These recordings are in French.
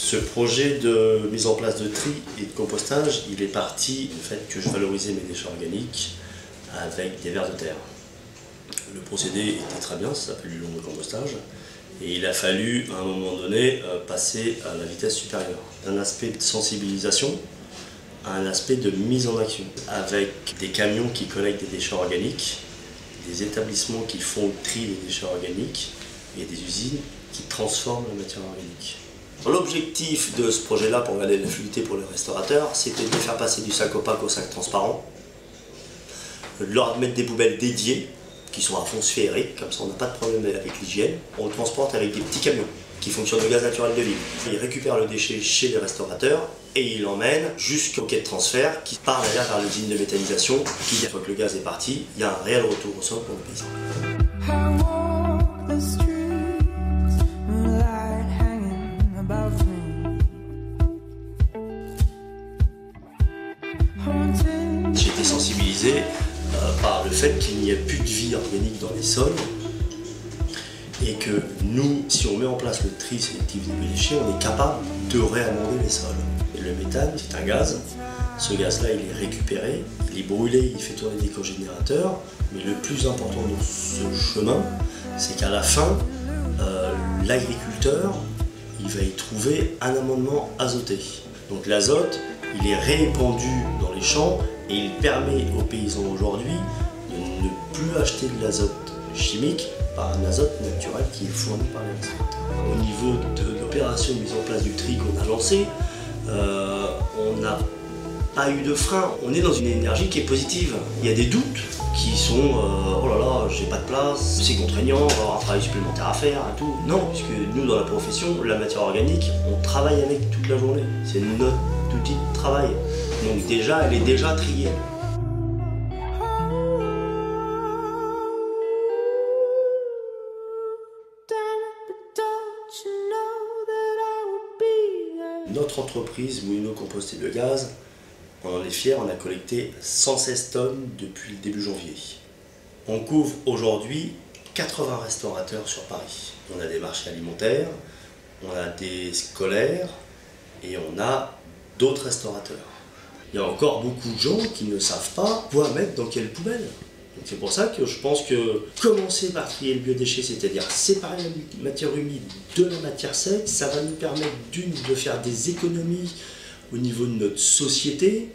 Ce projet de mise en place de tri et de compostage, il est parti du fait que je valorisais mes déchets organiques avec des vers de terre. Le procédé était très bien, ça s'appelle du lombricompostage, et il a fallu à un moment donné passer à la vitesse supérieure. Un aspect de sensibilisation, un aspect de mise en action, avec des camions qui collectent des déchets organiques, des établissements qui font le tri des déchets organiques et des usines qui transforment la matière organique. L'objectif de ce projet-là pour regarder la fluidité pour les restaurateurs, c'était de faire passer du sac opaque au sac transparent, de leur mettre des poubelles dédiées qui sont à fond sphérique, comme ça on n'a pas de problème avec l'hygiène. On le transporte avec des petits camions qui fonctionnent au gaz naturel de l'île. Ils récupèrent le déchet chez les restaurateurs et ils l'emmènent jusqu'au quai de transfert qui part derrière vers l'usine de méthanisation qui, une fois que le gaz est parti, il y a un réel retour au sol pour le paysan. J'ai été sensibilisé par le fait qu'il n'y ait plus de vie organique dans les sols et que nous, si on met en place le tri sélectif des biodéchets, on est capable de réamender les sols. Et le méthane, c'est un gaz. Ce gaz-là, il est récupéré, il est brûlé, il fait tourner des cogénérateurs. Mais le plus important dans ce chemin, c'est qu'à la fin, l'agriculteur, il va y trouver un amendement azoté. Donc l'azote, il est répandu dans les champs et il permet aux paysans aujourd'hui de ne plus acheter de l'azote chimique par un azote naturel qui est fourni par les restaurateurs. Au niveau de l'opération de mise en place du tri qu'on a lancé, on n'a pas eu de frein. On est dans une énergie qui est positive. Il y a des doutes qui sont oh là là, j'ai pas de place, c'est contraignant, on va avoir un travail supplémentaire à faire et tout. Non, puisque nous dans la profession, la matière organique, on travaille avec toute la journée. C'est notre outil de travail. Donc déjà, elle est déjà triée. Notre entreprise Moulineaux Compost et Biogaz, on en est fiers, on a collecté 116 tonnes depuis le début janvier. On couvre aujourd'hui 80 restaurateurs sur Paris. On a des marchés alimentaires, on a des scolaires et on a d'autres restaurateurs. Il y a encore beaucoup de gens qui ne savent pas quoi mettre dans quelle poubelle. C'est pour ça que je pense que commencer par trier le biodéchet, c'est-à-dire séparer la matière humide de la matière sèche, ça va nous permettre de faire des économies au niveau de notre société,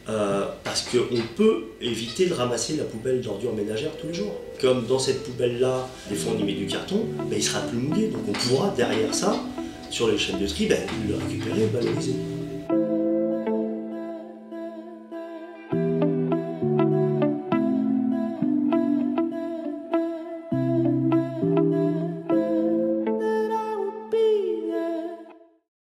parce qu'on peut éviter de ramasser la poubelle d'ordures ménagères tous les jours. Comme dans cette poubelle-là, des fois on y met du carton, ben, il sera plus mouillé, donc on pourra derrière ça, sur les chaînes de tri, ben, le récupérer et le valoriser.